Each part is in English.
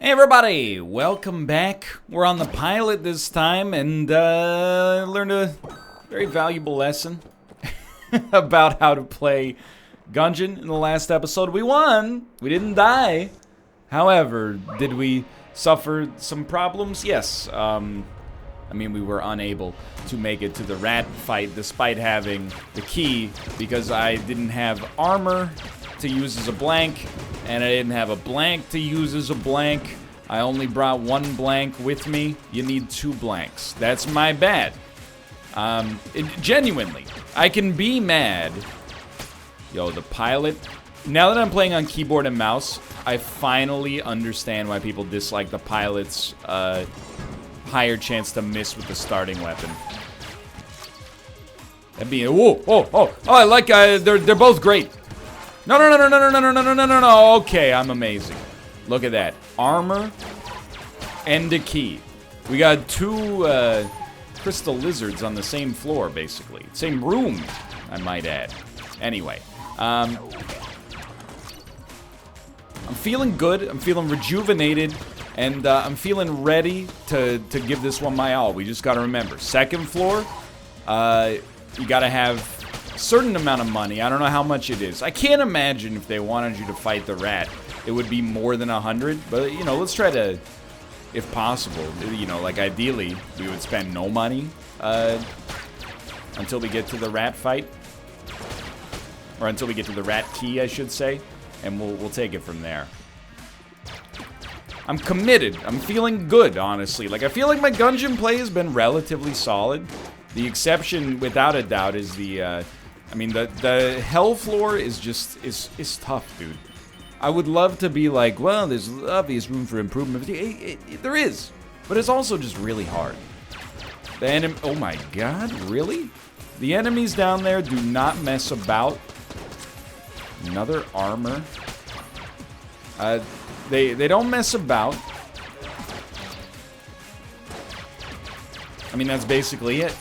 Hey everybody, welcome back. We're on the pilot this time and learned a very valuable lesson about how to play Gungeon in the last episode. We won! We didn't die. However, did we suffer some problems? Yes. I mean, we were unable to make it to the rat fight despite having the key because I didn't have armor to use as a blank, and I didn't have a blank to use as a blank. I only brought one blank with me. You need two blanks. That's my bad. Genuinely, I can be mad. Yo, the pilot. Now that I'm playing on keyboard and mouse, I finally understand why people dislike the pilot's higher chance to miss with the starting weapon. That'd be oh, I like they're both great. No. Okay, I'm amazing. Look at that. Armor and a key. We got two crystal lizards on the same floor, basically. Same room, I might add. Anyway, I'm feeling good. I'm feeling rejuvenated. And I'm feeling ready to give this one my all. We just gotta remember, second floor, you gotta have a certain amount of money. I don't know how much it is. I can't imagine if they wanted you to fight the rat, it would be more than 100. But, you know, let's try to, if possible, you know, like ideally, we would spend no money until we get to the rat fight. Or until we get to the rat key, I should say. And we'll take it from there. I'm committed. I'm feeling good, honestly. Like, I feel like my Gungeon play has been relatively solid. The exception, without a doubt, is the, I mean, the hell floor is just, is tough, dude. I would love to be like, well, there's obvious room for improvement. There is. But it's also just really hard. The enemy, oh my god, really? The enemies down there do not mess about. Another armor. They don't mess about. I mean, that's basically it.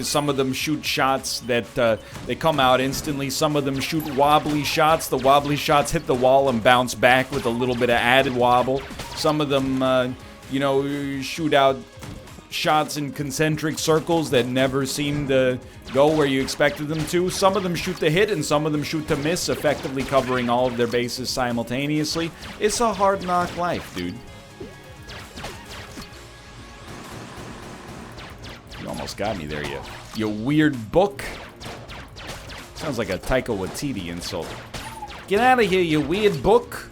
Some of them shoot shots that they come out instantly. Some of them shoot wobbly shots. The wobbly shots hit the wall and bounce back with a little bit of added wobble. Some of them, you know, shoot out shots in concentric circles that never seem to go where you expected them to. Some of them shoot to hit and some of them shoot to miss, effectively covering all of their bases simultaneously. It's a hard knock life, dude. You almost got me there, you weird book. Sounds like a Taika Waititi insult. Get out of here, you weird book.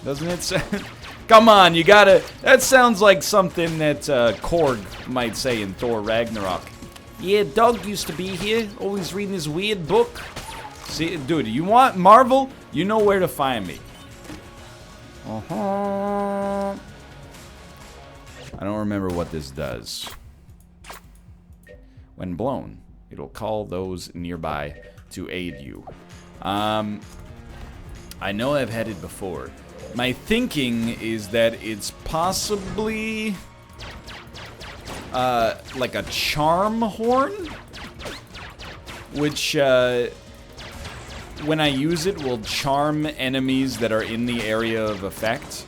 Doesn't it sound... Come on, you gotta... That sounds like something that Korg might say in Thor Ragnarok. Yeah, Doug used to be here, always reading his weird book. See, dude, you want Marvel? You know where to find me. I don't remember what this does. When blown, it'll call those nearby to aid you. I know I've had it before. My thinking is that it's possibly like a charm horn, which when I use it will charm enemies that are in the area of effect.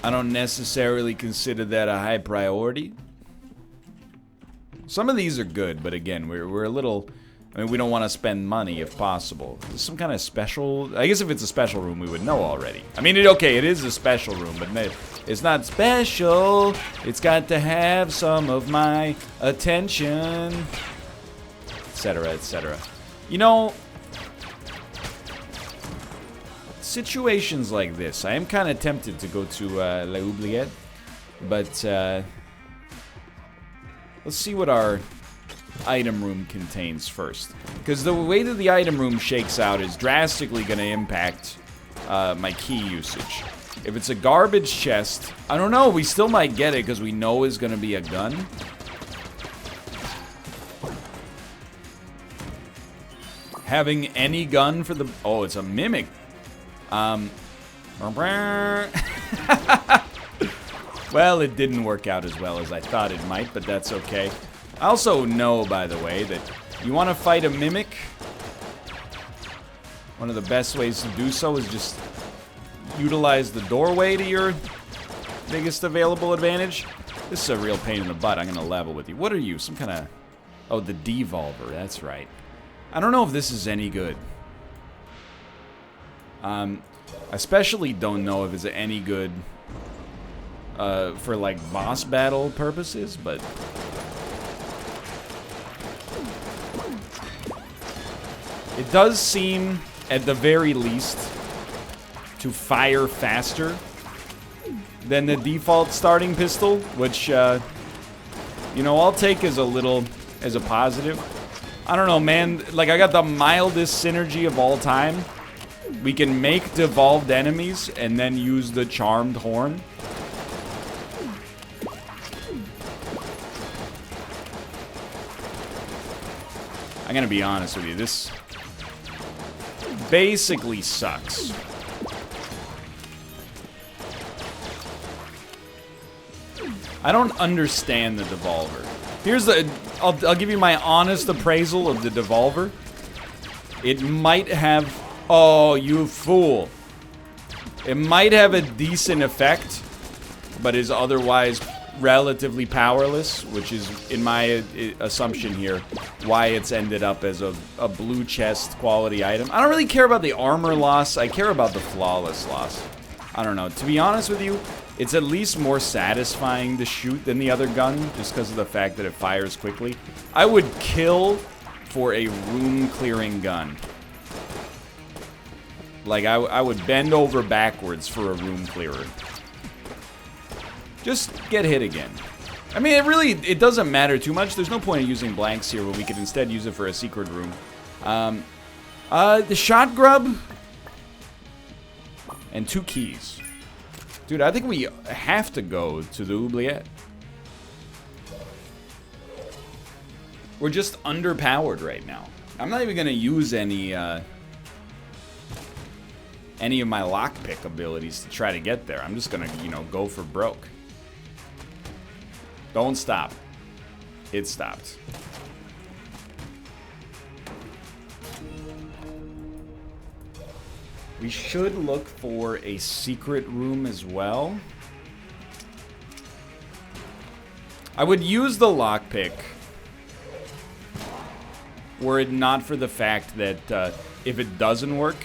I don't necessarily consider that a high priority. Some of these are good, but again, we're a little... I mean, we don't want to spend money if possible. There's some kind of special... I guess if it's a special room, we would know already. I mean, okay, it is a special room, but it's not special. It's got to have some of my attention. Etc., etc. You know... Situations like this, I am kind of tempted to go to Oubliette. But, let's see what our... item room contains first, because the way that the item room shakes out is drastically going to impact my key usage. If it's a garbage chest, I don't know, we still might get it because we know it's going to be a gun. Having any gun for the... Oh, it's a mimic. Well, it didn't work out as well as I thought it might, but that's okay. I also know, by the way, that you want to fight a mimic, one of the best ways to do so is just utilize the doorway to your biggest available advantage. This is a real pain in the butt. I'm going to level with you. What are you? Some kind of... Oh, the Devolver. That's right. I don't know if this is any good. I especially don't know if it's any good for, like, boss battle purposes, but... It does seem, at the very least, to fire faster than the default starting pistol, which, you know, I'll take as a positive. I don't know, man. Like, I got the mildest synergy of all time. We can make devolved enemies and then use the charmed horn. I'm gonna be honest with you. This basically sucks. I don't understand the Devolver. Here's the... I'll give you my honest appraisal of the Devolver. It might have... Oh, you fool. It might have a decent effect, but is otherwise relatively powerless, which is, in my assumption here, why it's ended up as a blue chest quality item. I don't really care about the armor loss. I care about the flawless loss. I don't know. To be honest with you, it's at least more satisfying to shoot than the other gun, just because of the fact that it fires quickly. I would kill for a room-clearing gun. Like, I would bend over backwards for a room clearer. Just get hit again. I mean, it doesn't matter too much. There's no point in using blanks here when we could instead use it for a secret room. The shot grub and 2 keys. Dude, I think we have to go to the Oubliette. We're just underpowered right now. I'm not even gonna use any of my lockpick abilities to try to get there. I'm just gonna, you know, go for broke. Don't stop. It stopped. We should look for a secret room as well. I would use the lockpick were it not for the fact that if it doesn't work,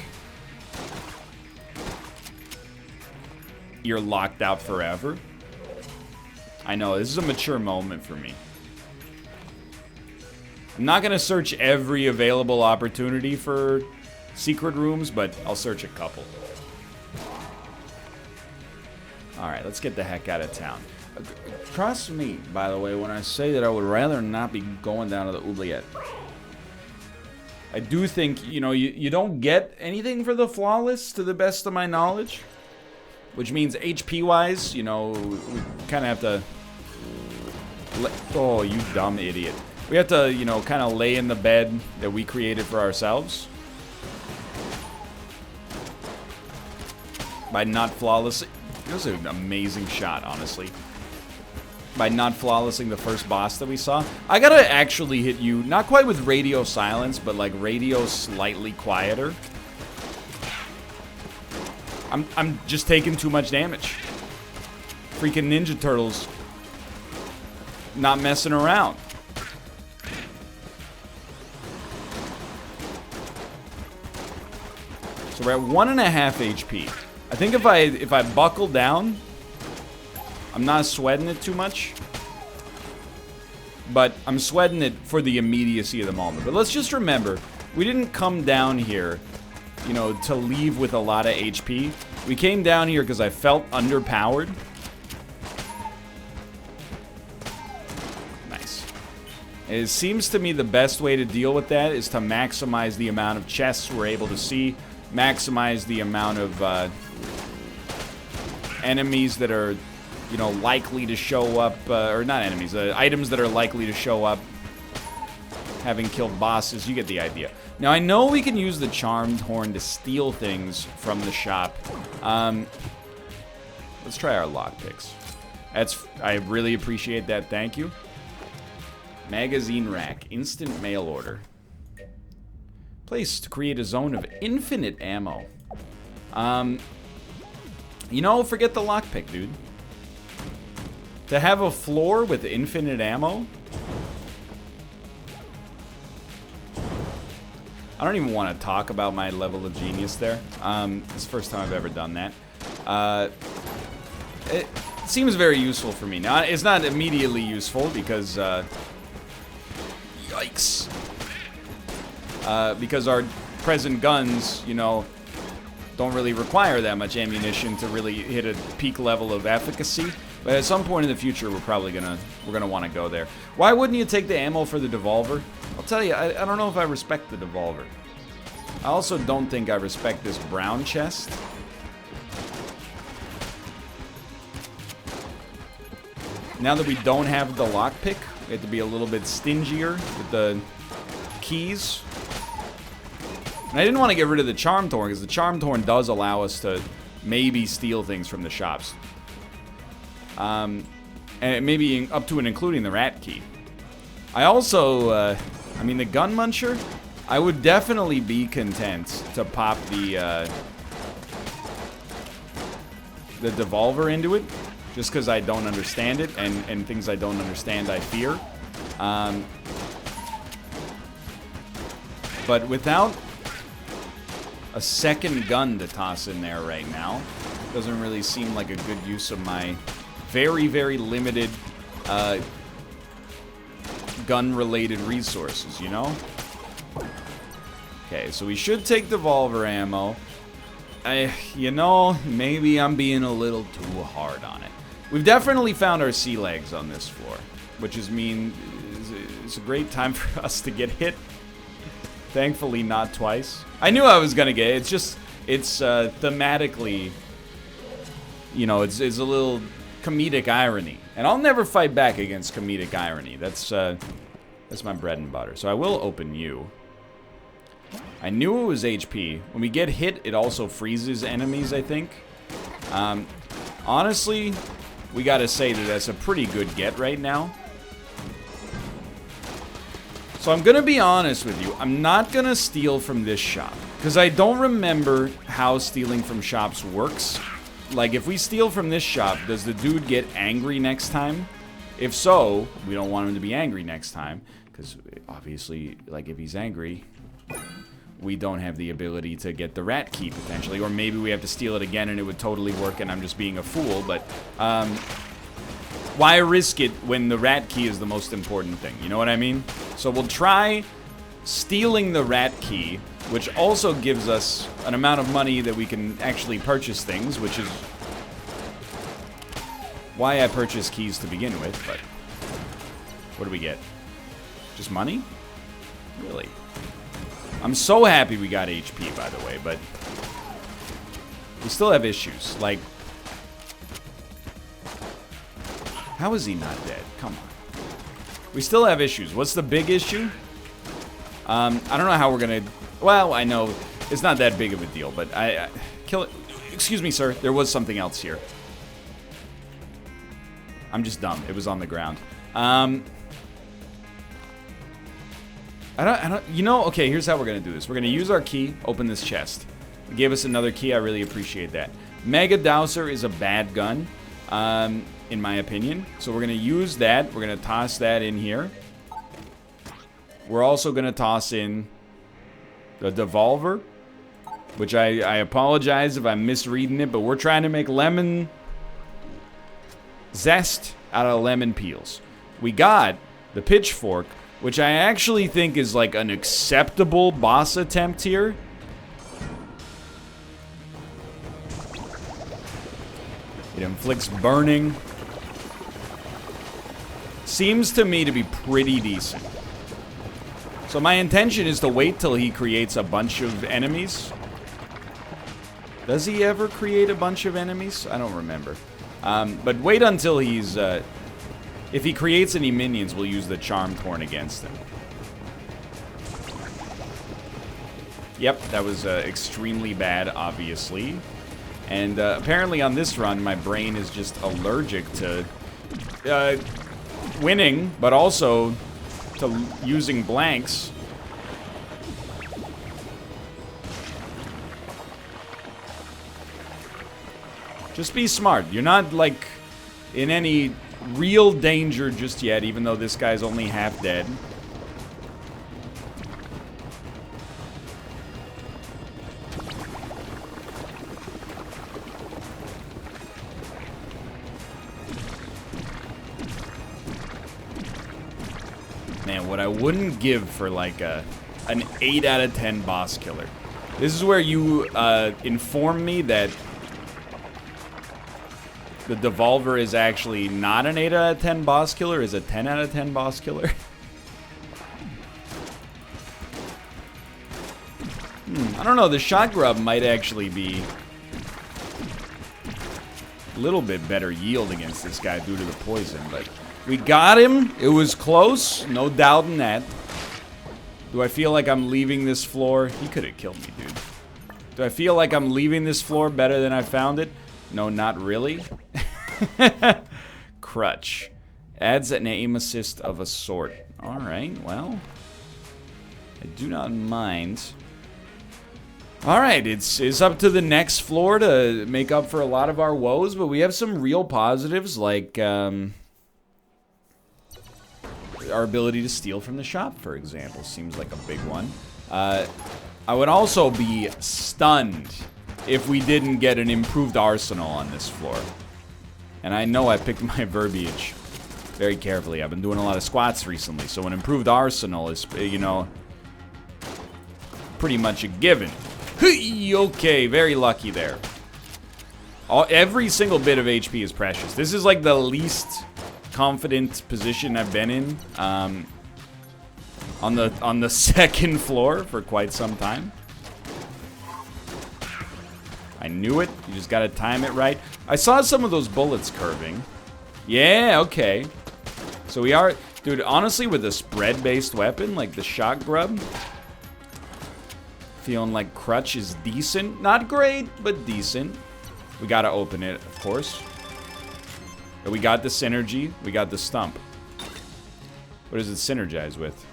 you're locked out forever. I know, this is a mature moment for me. I'm not gonna search every available opportunity for secret rooms, but I'll search a couple. Alright, let's get the heck out of town. Trust me, by the way, when I say that I would rather not be going down to the Oubliette. I do think, you know, you don't get anything for the flawless, to the best of my knowledge. Which means HP-wise, you know, we kind of have to... Oh, you dumb idiot. We have to, you know, kind of lay in the bed that we created for ourselves. By not flawlessly... It was an amazing shot, honestly. By not flawlessing the first boss that we saw. I gotta actually hit you, not quite with radio silence, but like radio slightly quieter. I'm just taking too much damage. Freaking Ninja Turtles. Not messing around. So we're at 1.5 HP. I think if I buckle down, I'm not sweating it too much. But I'm sweating it for the immediacy of the moment. But let's just remember, we didn't come down here, you know, to leave with a lot of HP. We came down here because I felt underpowered. Nice. It seems to me the best way to deal with that is to maximize the amount of chests we're able to see, maximize the amount of enemies that are, you know, likely to show up, or not enemies, items that are likely to show up having killed bosses. You get the idea. Now, I know we can use the Charmed Horn to steal things from the shop. Let's try our lockpicks. I really appreciate that, thank you. Magazine rack, instant mail order. Place to create a zone of infinite ammo. You know, forget the lockpick, dude. To have a floor with infinite ammo? I don't even want to talk about my level of genius there. It's the first time I've ever done that. It seems very useful for me. Now, it's not immediately useful because, yikes. Because our present guns, you know, don't really require that much ammunition to really hit a peak level of efficacy. But at some point in the future, we're gonna want to go there. Why wouldn't you take the ammo for the devolver? I'll tell you, I don't know if I respect the devolver. I also don't think I respect this brown chest. Now that we don't have the lockpick, we have to be a little bit stingier with the keys. And I didn't want to get rid of the Charm Thorn, because the Charm Thorn does allow us to maybe steal things from the shops. And maybe up to and including the rat key. I also, I mean, the Gun Muncher, I would definitely be content to pop the Devolver into it, just because I don't understand it, and things I don't understand I fear. But without a second gun to toss in there right now, doesn't really seem like a good use of my very, very limited gun-related resources, you know? Okay, so we should take Devolver ammo. You know, maybe I'm being a little too hard on it. We've definitely found our sea legs on this floor, which is it's a great time for us to get hit. Thankfully, not twice. I knew I was gonna get it. It's thematically, you know, it's a little comedic irony, and I'll never fight back against comedic irony. That's my bread and butter. So I will open you. I knew it was HP. When we get hit, it also freezes enemies, I think. Honestly, we gotta say that that's a pretty good get right now. So I'm gonna be honest with you. I'm not gonna steal from this shop, because I don't remember how stealing from shops works. Like, if we steal from this shop, does the dude get angry next time? If so, we don't want him to be angry next time, because obviously, like, if he's angry, we don't have the ability to get the rat key, potentially. Or maybe we have to steal it again and it would totally work and I'm just being a fool, but, why risk it when the rat key is the most important thing? You know what I mean? So we'll try stealing the rat key, which also gives us an amount of money that we can actually purchase things, which is why I purchased keys to begin with, but what do we get? Just money? Really? I'm so happy we got HP, by the way, but we still have issues. Like, how is he not dead? Come on. We still have issues. What's the big issue? I don't know how we're gonna... Well, I know it's not that big of a deal, but I kill it. Excuse me, sir. There was something else here. I'm just dumb. It was on the ground. I don't, you know, okay, here's how we're gonna do this. We're gonna use our key, open this chest. It gave us another key. I really appreciate that. Mega Dowser is a bad gun, in my opinion. So we're gonna use that. We're gonna toss that in here. We're also gonna toss in the Devolver, which I apologize if I'm misreading it, but we're trying to make lemon zest out of lemon peels. We got the Pitchfork, which I actually think is like an acceptable boss attempt here. It inflicts burning. Seems to me to be pretty decent. So my intention is to wait till he creates a bunch of enemies. Does he ever create a bunch of enemies? I don't remember. But wait until he's... if he creates any minions, we'll use the Charm Thorn against him. Yep, that was extremely bad, obviously. And apparently on this run, my brain is just allergic to winning, but also to using blanks. Just be smart. You're not, like, in any real danger just yet, even though this guy's only half dead. Man, what I wouldn't give for, like, an 8 out of 10 boss killer. This is where you inform me that the Devolver is actually not an 8 out of 10 boss killer, is a 10 out of 10 boss killer. I don't know, the shot grub might actually be a little bit better yield against this guy due to the poison, but we got him. It was close, no doubt in that. Do I feel like I'm leaving this floor? He could have killed me, dude. Do I feel like I'm leaving this floor better than I found it? No, not really. Crutch. Adds an aim assist of a sort. Alright, well. I do not mind. Alright, it's up to the next floor to make up for a lot of our woes, but we have some real positives, like, our ability to steal from the shop, for example, seems like a big one. I would also be stunned if we didn't get an improved arsenal on this floor. And I know I picked my verbiage very carefully. I've been doing a lot of squats recently, so an improved arsenal is, you know, pretty much a given. Okay, very lucky there. Every single bit of HP is precious. This is like the least confident position I've been in on the second floor for quite some time. I knew it. You just gotta time it right. I saw some of those bullets curving. Yeah, okay. So we are, dude, honestly, with a spread-based weapon like the shot grub, feeling like Crutch is decent. Not great, but decent. We gotta open it, of course. We got the synergy. We got the stump. What does it synergize with?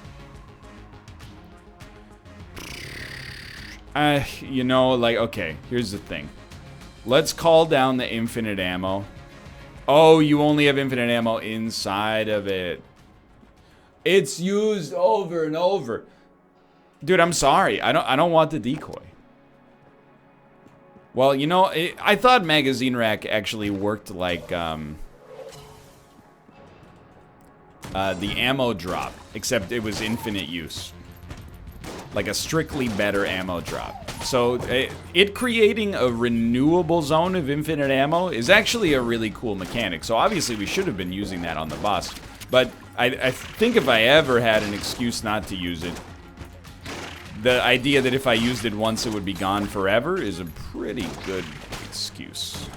You know, like, okay, here's the thing. Let's call down the infinite ammo. Oh, you only have infinite ammo inside of it. It's used over and over. Dude, I'm sorry. I don't want the decoy. Well, you know, I thought magazine rack actually worked like the ammo drop, except it was infinite use. Like a strictly better ammo drop. So it creating a renewable zone of infinite ammo is actually a really cool mechanic. So obviously we should have been using that on the boss. But I think if I ever had an excuse not to use it, the idea that if I used it once it would be gone forever is a pretty good excuse.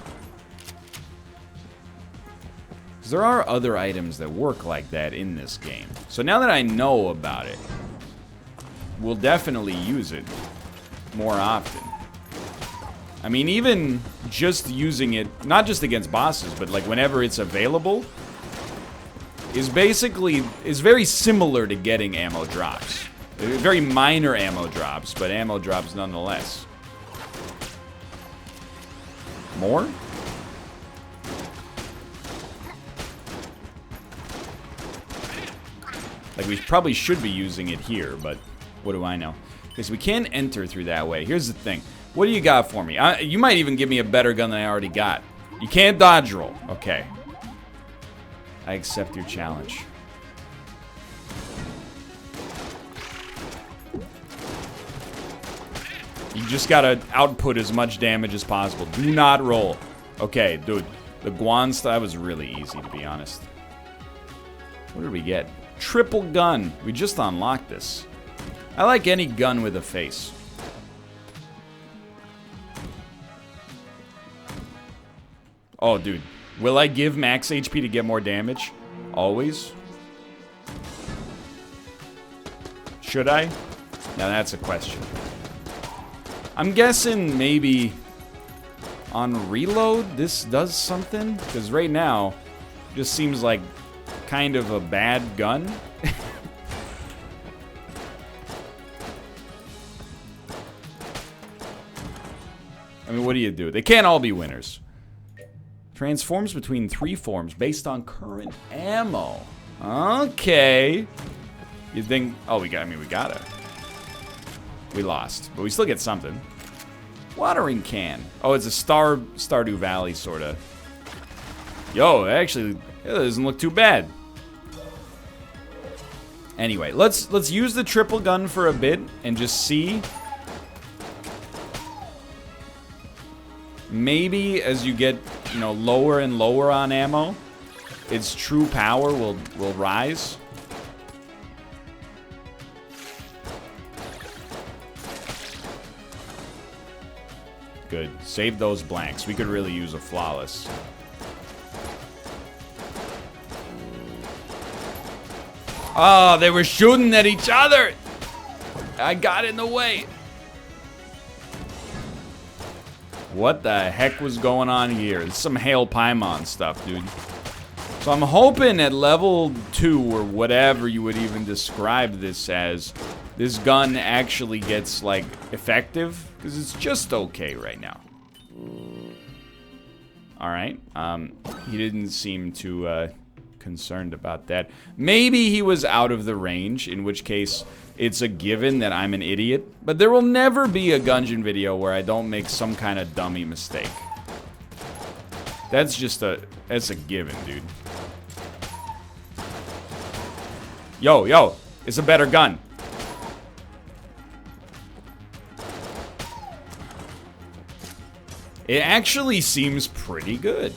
Because there are other items that work like that in this game. So now that I know about it, we'll definitely use it more often. I mean, even just using it, not just against bosses, but like whenever it's available, is very similar to getting ammo drops. Very minor ammo drops, but ammo drops nonetheless. More? Like, we probably should be using it here, but what do I know? Okay, so we can enter through that way. Here's the thing. What do you got for me? You might even give me a better gun than I already got. You can't dodge roll. Okay. I accept your challenge. You just gotta output as much damage as possible. Do not roll. Okay, dude. The Guan style was really easy, to be honest. What did we get? Triple gun. We just unlocked this. I like any gun with a face. Oh, dude. Will I give max HP to get more damage? Always? Should I? Now that's a question. I'm guessing maybe on reload this does something? Because right now, it just seems like kind of a bad gun. I mean, what do you do? They can't all be winners. Transforms between 3 forms based on current ammo. Okay. You think... Oh, we got it. We lost. But we still get something. Watering can. Oh, it's a Stardew Valley, sort of. Yo, actually, it doesn't look too bad. Anyway, let's use the triple gun for a bit and just see. Maybe as you get, you know, lower and lower on ammo, its true power will rise. Good. Save those blanks. We could really use a flawless. Oh, they were shooting at each other. I got in the way. What the heck was going on here? It's some Hail Paimon stuff, dude. So I'm hoping at level 2, or whatever you would even describe this as, this gun actually gets, like, effective. Because it's just okay right now. Alright. He didn't seem too concerned about that. Maybe he was out of the range, in which case it's a given that I'm an idiot. But there will never be a Gungeon video where I don't make some kind of dummy mistake. That's a given, dude. Yo, it's a better gun. It actually seems pretty good.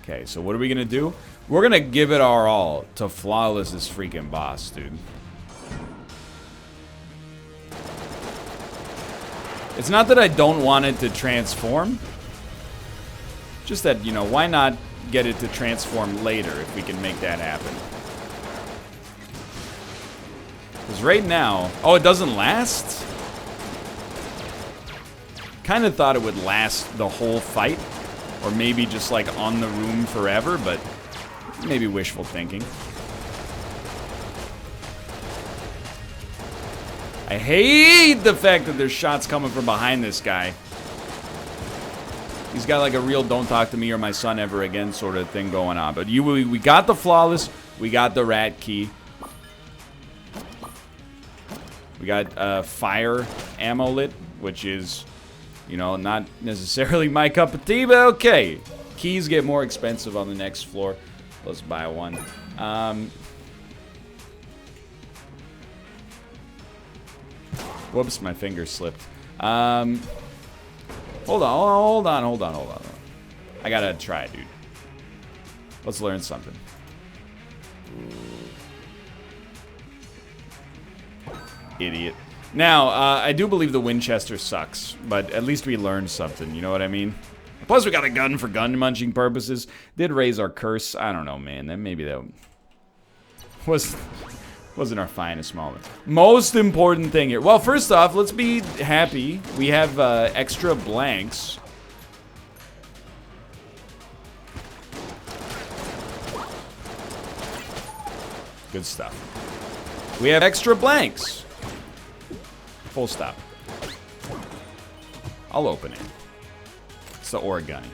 Okay, so what are we gonna do? We're gonna give it our all to flawless this freaking boss, dude. It's not that I don't want it to transform. Just that, you know, why not get it to transform later if we can make that happen? Because right now... Oh, it doesn't last? Kind of thought it would last the whole fight. Or maybe just like on the room forever, but maybe wishful thinking. I hate the fact that there's shots coming from behind this guy. He's got like a real don't talk to me or my son ever again sort of thing going on. But we got the flawless, we got the rat key. We got fire ammo-lit, which is, you know, not necessarily my cup of tea, but okay. Keys get more expensive on the next floor. Let's buy one. Whoops, my finger slipped. Hold on. I gotta try, dude. Let's learn something. Idiot. Now, I do believe the Winchester sucks, but at least we learned something, you know what I mean? Plus, we got a gun for gun-munching purposes. Did raise our curse. I don't know, man. Then maybe that wasn't our finest moment. Most important thing here. Well, first off, let's be happy. We have extra blanks. Good stuff. We have extra blanks. Full stop. I'll open it. It's the origami.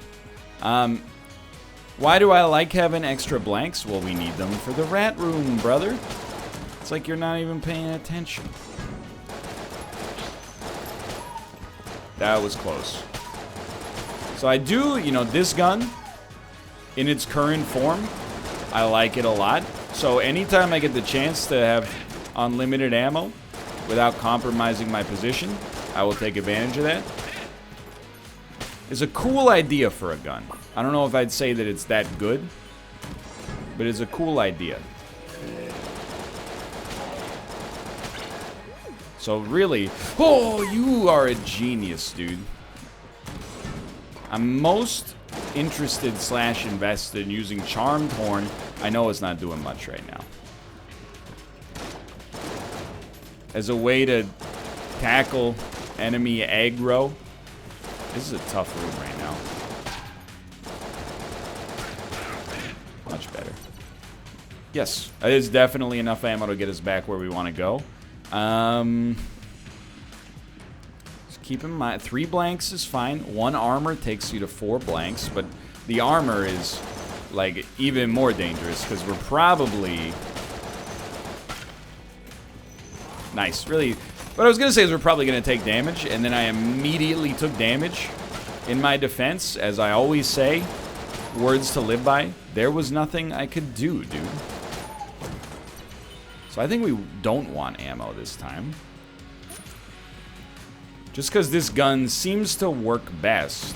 Why do I like having extra blanks? Well, we need them for the rat room, brother. It's like you're not even paying attention. That was close. So I do, you know, this gun, in its current form, I like it a lot. So anytime I get the chance to have unlimited ammo without compromising my position, I will take advantage of that. It's a cool idea for a gun. I don't know if I'd say that it's that good, but it's a cool idea. So really, oh, you are a genius, dude. I'm most interested / invested in using Charmed Horn. I know it's not doing much right now. As a way to tackle enemy aggro. This is a tough room right now. Much better. Yes, it is definitely enough ammo to get us back where we want to go. Just keep in mind, 3 blanks is fine. 1 armor takes you to 4 blanks, but the armor is, like, even more dangerous, because we're probably... Nice. Really, what I was going to say is we're probably going to take damage, and then I immediately took damage in my defense, as I always say, words to live by. There was nothing I could do, dude. So I think we don't want ammo this time. Just because this gun seems to work best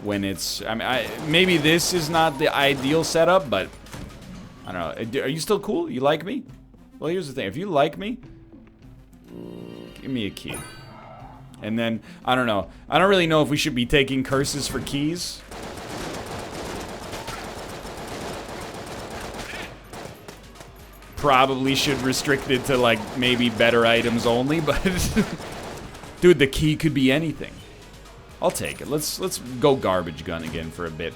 when it's... I mean, maybe this is not the ideal setup, but... I don't know. Are you still cool? You like me? Well, here's the thing. If you like me, give me a key. And then, I don't know. I don't really know if we should be taking curses for keys. Probably should restrict it to, like, maybe better items only, but... Dude, the key could be anything. I'll take it. Let's go garbage gun again for a bit.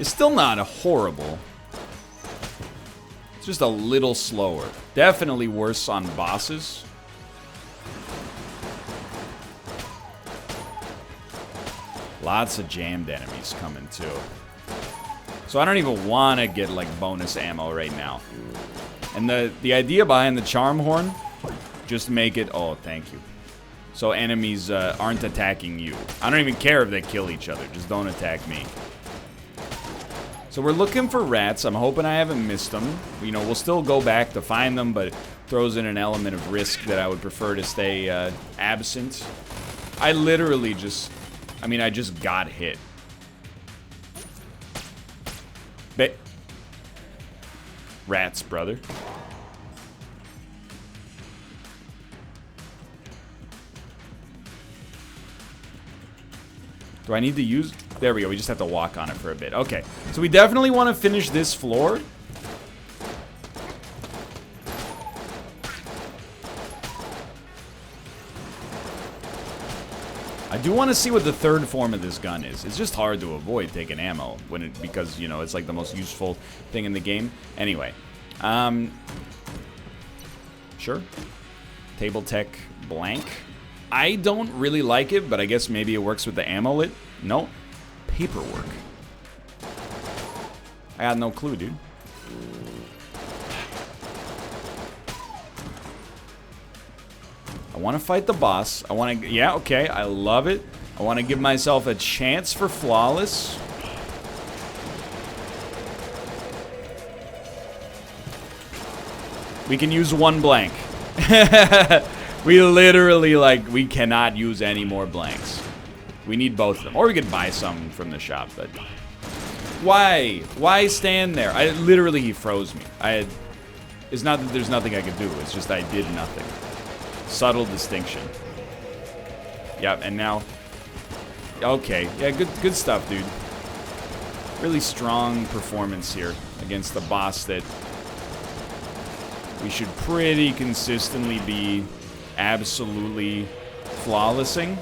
It's still not horrible. It's just a little slower. Definitely worse on bosses. Lots of jammed enemies coming too. So I don't even want to get like bonus ammo right now. And the idea behind the charm horn, just make it, oh, thank you. So enemies aren't attacking you. I don't even care if they kill each other. Just don't attack me. So we're looking for rats. I'm hoping I haven't missed them. You know, we'll still go back to find them, but it throws in an element of risk that I would prefer to stay absent. I literally just... I mean, I just got hit. Rats, brother. Do I need to use... There we go. We just have to walk on it for a bit. Okay. So we definitely want to finish this floor. I do want to see what the third form of this gun is. It's just hard to avoid taking ammo when because, you know, it's like the most useful thing in the game. Anyway. Sure. Table Tech Blank. I don't really like it, but I guess maybe it works with the ammo-lit. No. Paperwork. I got no clue, dude. I want to fight the boss. I want to... Yeah, okay. I love it. I want to give myself a chance for flawless. We can use one blank. We literally, like, we cannot use any more blanks. We need both of them. Or we could buy some from the shop, but... Why? Why stand there? Literally, he froze me. It's not that there's nothing I could do. It's just I did nothing. Subtle distinction. Yep, and now... Okay. Yeah, good stuff, dude. Really strong performance here against the boss that we should pretty consistently be absolutely flawlessing.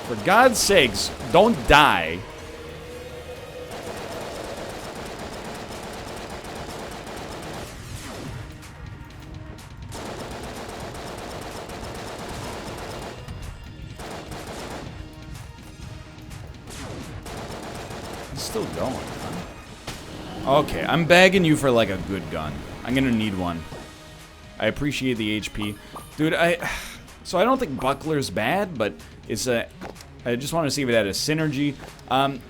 For God's sakes, don't die. It's still going, huh? Okay, I'm begging you for like a good gun. I'm gonna need one. I appreciate the HP. Dude, so I don't think Buckler's bad, but it's a... I just want to see if it had a synergy.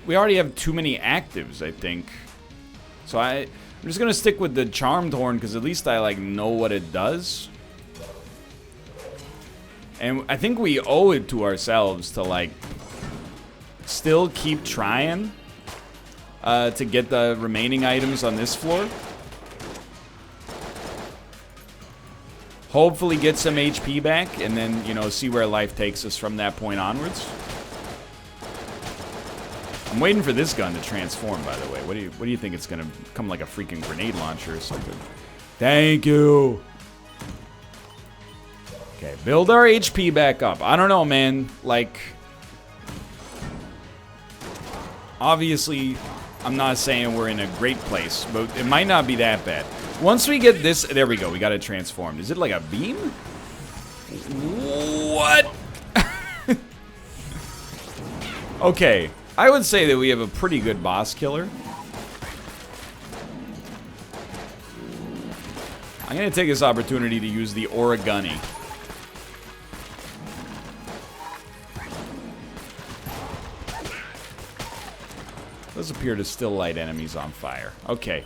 We already have too many actives, I think. So I'm just going to stick with the Charmed Horn, because at least I, like, know what it does. And I think we owe it to ourselves to, like, still keep trying to get the remaining items on this floor. Hopefully get some HP back, and then, you know, see where life takes us from that point onwards. I'm waiting for this gun to transform, by the way. What do you think? It's gonna come like a freaking grenade launcher or something? Thank you. Okay, build our HP back up. I don't know, man. Like, obviously, I'm not saying we're in a great place, but it might not be that bad. Once we get this, there we go. We got it transformed. Is it like a beam? What? Okay, I would say that we have a pretty good boss killer. I'm gonna take this opportunity to use the origami. Those appear to still light enemies on fire. Okay.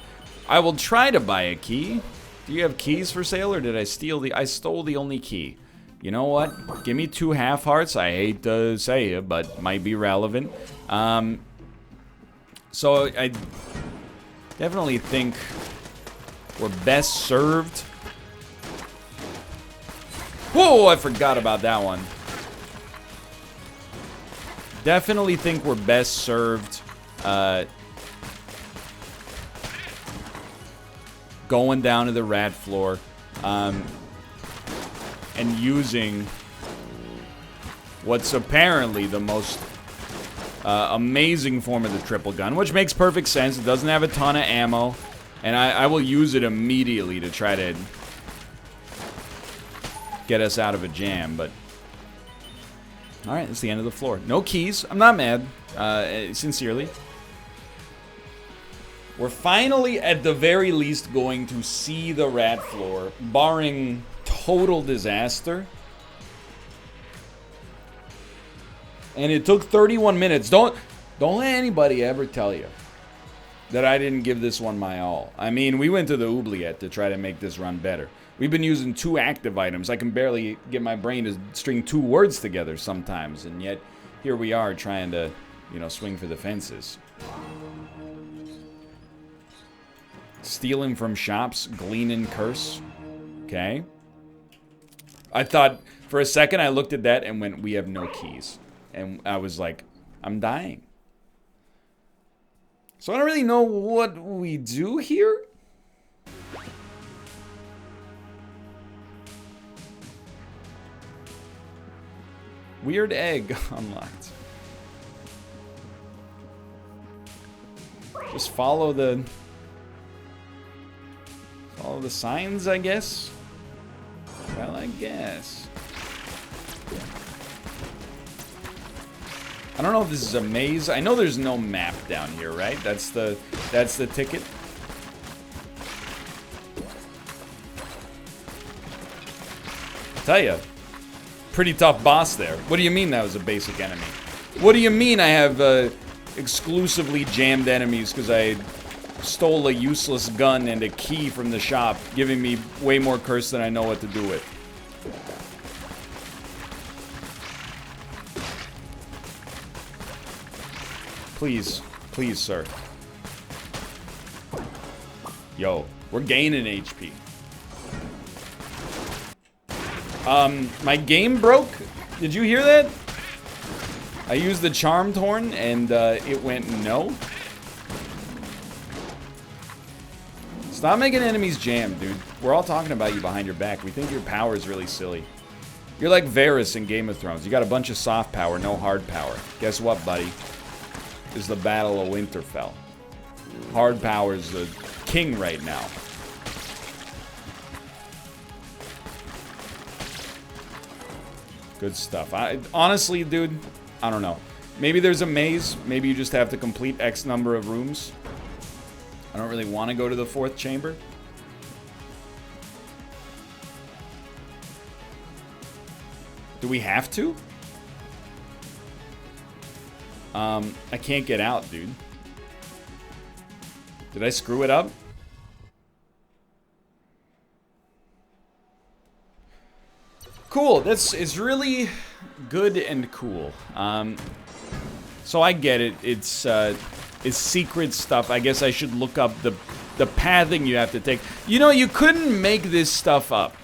I will try to buy a key. Do you have keys for sale, or did I steal the... I stole the only key. You know what? Give me 2 half hearts. I hate to say it, but might be relevant. So I definitely think we're best served... Whoa, I forgot about that one. Definitely think we're best served... going down to the rat floor, and using what's apparently the most amazing form of the triple gun, which makes perfect sense. It doesn't have a ton of ammo, and I will use it immediately to try to get us out of a jam, but... Alright, that's the end of the floor. No keys. I'm not mad, sincerely. We're finally, at the very least, going to see the rat floor, barring total disaster. And it took 31 minutes. Don't let anybody ever tell you that I didn't give this one my all. I mean, we went to the Oubliette to try to make this run better. We've been using 2 active items. I can barely get my brain to string 2 words together sometimes, and yet here we are trying to, you know, swing for the fences. Stealing from shops, gleaning curse. Okay. I thought, for a second, I looked at that and went, we have no keys. And I was like, I'm dying. So I don't really know what we do here. Weird egg unlocked. Just follow the signs, I guess. Well, I guess. I don't know if this is a maze. I know there's no map down here, right? That's the ticket. I tell ya, pretty tough boss there. What do you mean that was a basic enemy? What do you mean I have exclusively jammed enemies because I stole a useless gun and a key from the shop, giving me way more curse than I know what to do with? Please, please, sir. Yo, we're gaining HP. My game broke. Did you hear that? I used the Charmed Horn and it went no. Stop making enemies jam, dude. We're all talking about you behind your back. We think your power is really silly. You're like Varys in Game of Thrones. You got a bunch of soft power, no hard power. Guess what, buddy? Is the Battle of Winterfell. Hard power is the king right now. Good stuff. Honestly, dude, I don't know. Maybe there's a maze. Maybe you just have to complete X number of rooms. I don't really want to go to the 4th chamber. Do we have to? I can't get out, dude. Did I screw it up? Cool. It's really good and cool. So I get it. It's secret stuff. I guess I should look up the pathing you have to take. You know, you couldn't make this stuff up.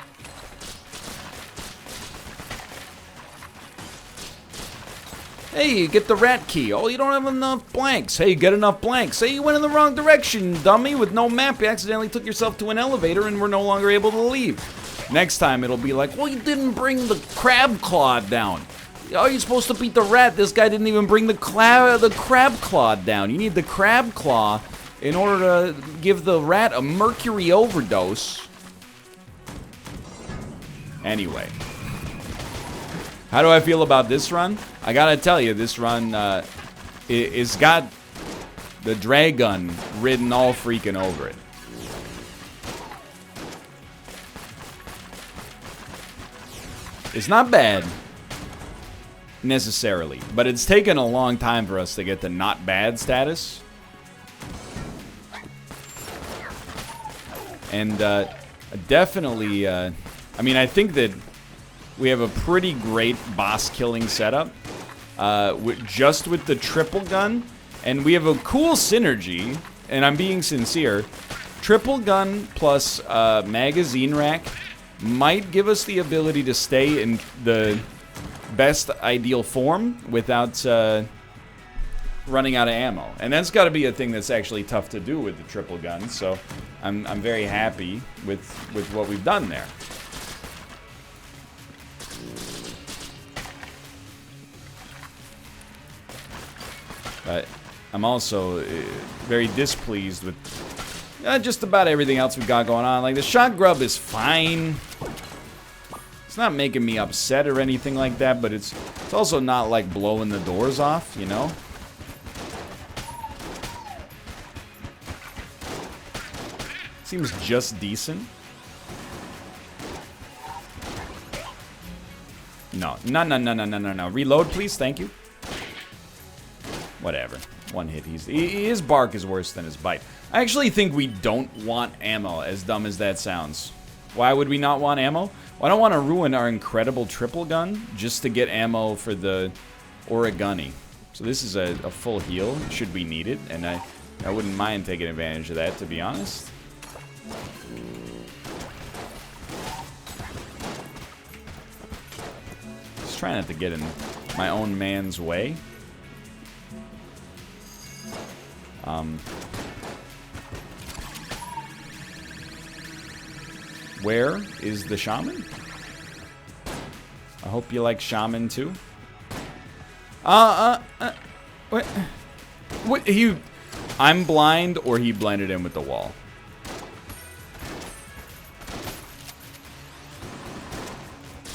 Hey, you get the rat key. Oh, you don't have enough blanks. Hey, you get enough blanks. Hey, you went in the wrong direction, dummy. With no map, you accidentally took yourself to an elevator and we're no longer able to leave. Next time, it'll be like, well, you didn't bring the crab claw down. Oh, you're supposed to beat the rat. This guy didn't even bring the crab claw down. You need the crab claw in order to give the rat a mercury overdose. Anyway. How do I feel about this run? I gotta tell you, this run, it's got the Dragon written all freaking over it. It's not bad, necessarily, but it's taken a long time for us to get the not bad status. And definitely, I mean, I think that we have a pretty great boss killing setup just with the triple gun, and we have a cool synergy, and I'm being sincere. Triple gun plus magazine rack might give us the ability to stay in the best ideal form without running out of ammo. And that's got to be a thing that's actually tough to do with the triple gun, so I'm very happy with what we've done there. But I'm also very displeased with just about everything else we've got going on. Like, the shot grub is fine. It's not making me upset or anything like that, but it's also not, like, blowing the doors off, you know? Seems just decent. No. Reload, please. Thank you. Whatever. One hit. His bark is worse than his bite. I actually think we don't want ammo, as dumb as that sounds. Why would we not want ammo? Well, I don't want to ruin our incredible triple gun just to get ammo for the origami. So this is a full heal, should we need it, and I wouldn't mind taking advantage of that, to be honest. Just trying not to get in my own man's way. Where is the shaman? I hope you like shaman too. What? What? I'm blind, or he blended in with the wall.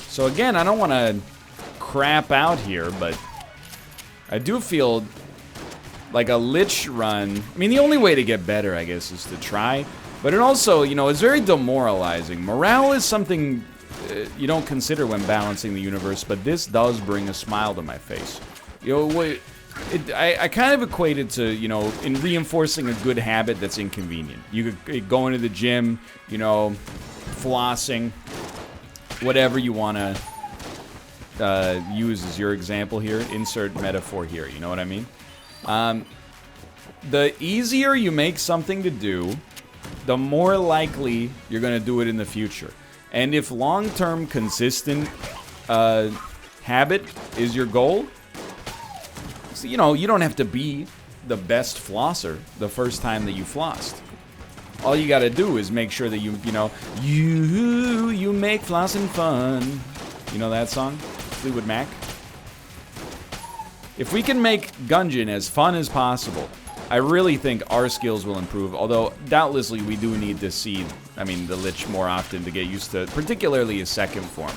So again, I don't want to crap out here, but I do feel like a Lich run. I mean, the only way to get better, I guess, is to try. But it also, you know, it's very demoralizing. Morale is something you don't consider when balancing the universe, but this does bring a smile to my face. You know, I kind of equate it to, you know, in reinforcing a good habit that's inconvenient. You could go into the gym, you know, flossing, whatever you want to use as your example here. Insert metaphor here, you know what I mean? The easier you make something to do, the more likely you're going to do it in the future. And if long-term consistent habit is your goal, so, you know, you don't have to be the best flosser the first time that you flossed. All you got to do is make sure that you make flossing fun. You know that song? Fleetwood Mac? If we can make Gungeon as fun as possible, I really think our skills will improve, although doubtlessly we do need to see, I mean, the Lich more often to get used to, particularly his second form.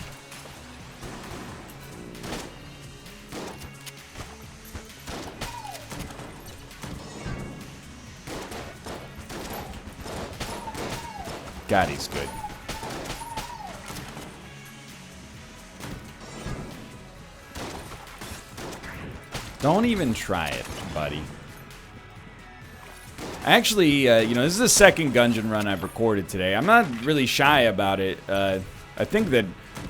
God, he's good. Don't even try it, buddy. Actually, you know, this is the second Gungeon run I've recorded today. I'm not really shy about it. I think that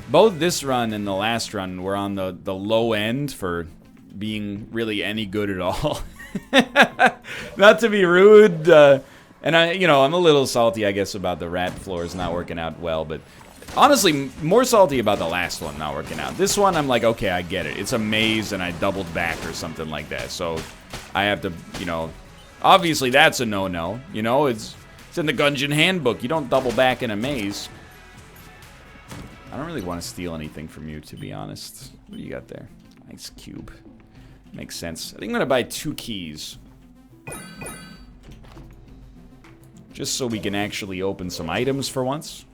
both this run and the last run were on the low end for being really any good at all. Not to be rude, and I'm a little salty, I guess, about the rat floors not working out well, but honestly, more salty about the last one not working out. This one, I'm like, okay, I get it. It's a maze, and I doubled back or something like that, so I have to, you know... Obviously, that's a no-no. You know, it's in the Gungeon handbook. You don't double back in a maze. I don't really want to steal anything from you, to be honest. What do you got there? Nice cube. Makes sense. I think I'm gonna buy 2 keys. Just so we can actually open some items for once.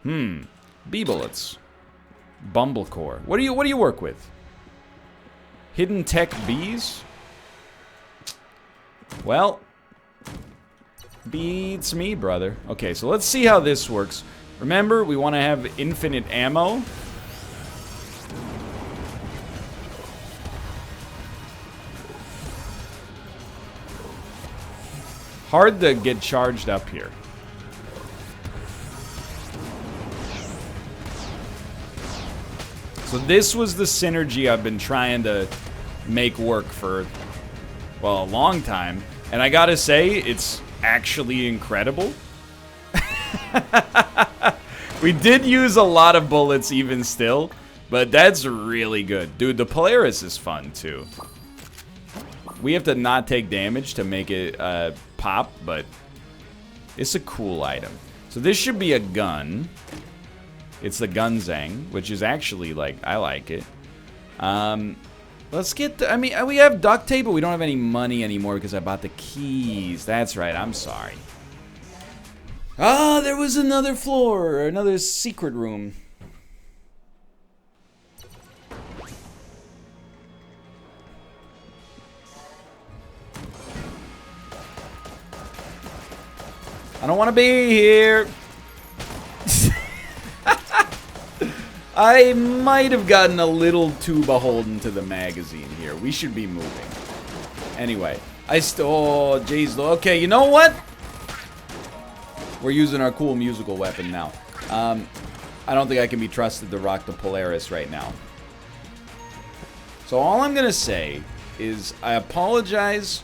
B-bullets. Bumblecore. What do you work with? Hidden tech bees? Well, beats me, brother. Okay, so let's see how this works. Remember, we want to have infinite ammo. Hard to get charged up here. So this was the synergy I've been trying to make work for, well, a long time. And I gotta say, it's actually incredible. We did use a lot of bullets even still, but that's really good. Dude, the Polaris is fun too. We have to not take damage to make it pop, but it's a cool item. So this should be a gun. It's the Gungeon, which is actually, like, I like it. Let's get I mean, we have duct tape, but we don't have any money anymore because I bought the keys. That's right, I'm sorry. Ah, there was another floor, another secret room. I don't want to be here. I might have gotten a little too beholden to the magazine here. We should be moving. Anyway, oh, jeez. Okay, you know what? We're using our cool musical weapon now. I don't think I can be trusted to rock the Polaris right now. So all I'm going to say is I apologize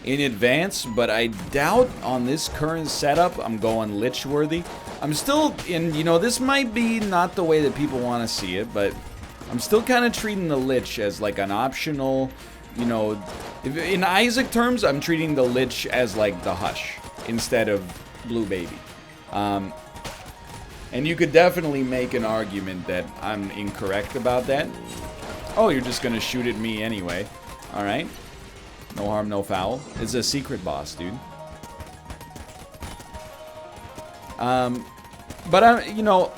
in advance, but I doubt on this current setup I'm going Lich worthy. I'm still in, you know, this might be not the way that people want to see it, but I'm still kind of treating the Lich as like an optional, you know, in Isaac terms, I'm treating the Lich as like the Hush instead of Blue Baby. And you could definitely make an argument that I'm incorrect about that. Oh, you're just gonna shoot at me anyway. Alright. No harm, no foul. It's a secret boss, dude. But I'm, you know,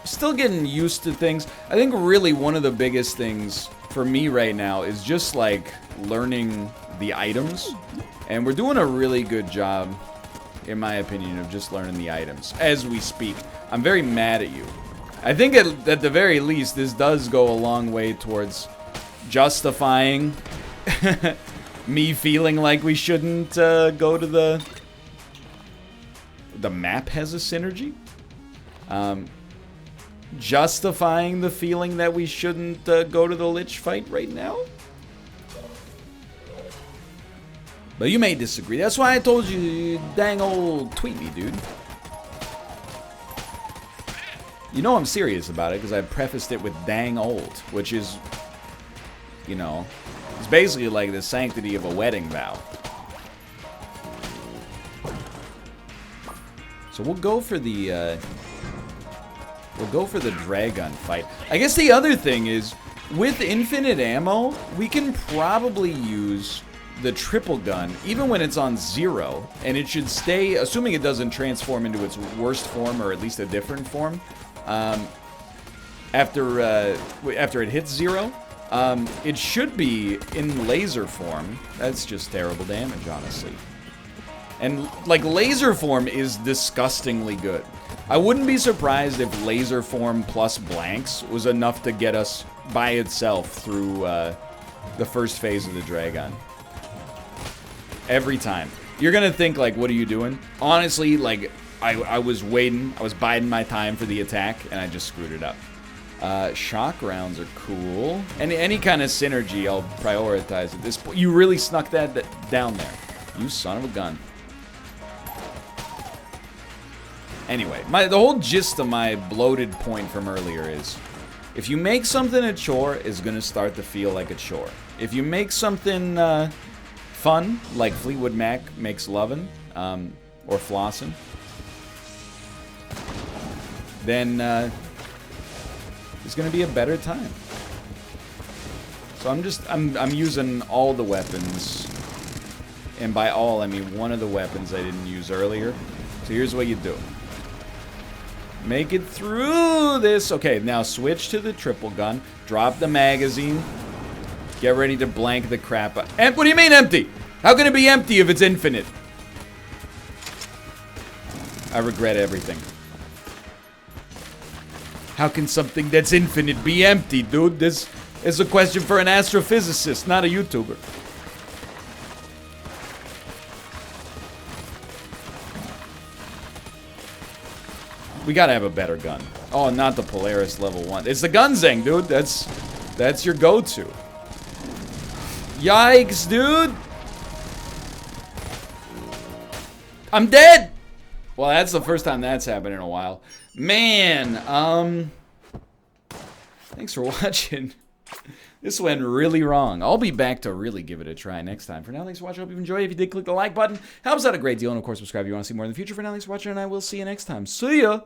still getting used to things. I think really one of the biggest things for me right now is just like learning the items. And we're doing a really good job, in my opinion, of just learning the items as we speak. I'm very mad at you. I think at the very least, this does go a long way towards justifying me feeling like we shouldn't go to the map has a synergy. Justifying the feeling that we shouldn't go to the Lich fight right now. But you may disagree. That's why I told you, dang old tweet me, dude. You know I'm serious about it because I prefaced it with dang old, which is, you know, it's basically like the sanctity of a wedding vow. So we'll go for the dragon fight. I guess the other thing is, with infinite ammo, we can probably use the triple gun even when it's on 0, and it should stay, assuming it doesn't transform into its worst form or at least a different form. After it hits 0, it should be in laser form. That's just terrible damage, honestly. And, like, laser form is disgustingly good. I wouldn't be surprised if laser form plus blanks was enough to get us by itself through the first phase of the Dragon. Every time. You're gonna think, like, what are you doing? Honestly, like, I was waiting. I was biding my time for the attack, and I just screwed it up. Shock rounds are cool. And any kind of synergy I'll prioritize at this point. You really snuck that down there. You son of a gun. Anyway, the whole gist of my bloated point from earlier is, if you make something a chore, it's gonna start to feel like a chore. If you make something fun, like Fleetwood Mac makes lovin', or flossin', then it's gonna be a better time. So I'm using all the weapons. And by all, I mean one of the weapons I didn't use earlier. So here's what you do. Make it through this. Okay, now switch to the triple gun. Drop the magazine. Get ready to blank the crap out. And what do you mean empty? How can it be empty if it's infinite? I regret everything. How can something that's infinite be empty, dude? This is a question for an astrophysicist, not a YouTuber. We gotta have a better gun. Oh, not the Polaris level 1. It's the Gungeon, dude. That's your go-to. Yikes, dude. I'm dead. Well, that's the first time that's happened in a while. Man, thanks for watching. This went really wrong. I'll be back to really give it a try next time. For now, thanks for watching. I hope you enjoyed. If you did, click the like button. Helps out a great deal. And, of course, subscribe if you want to see more in the future. For now, thanks for watching, and I will see you next time. See ya!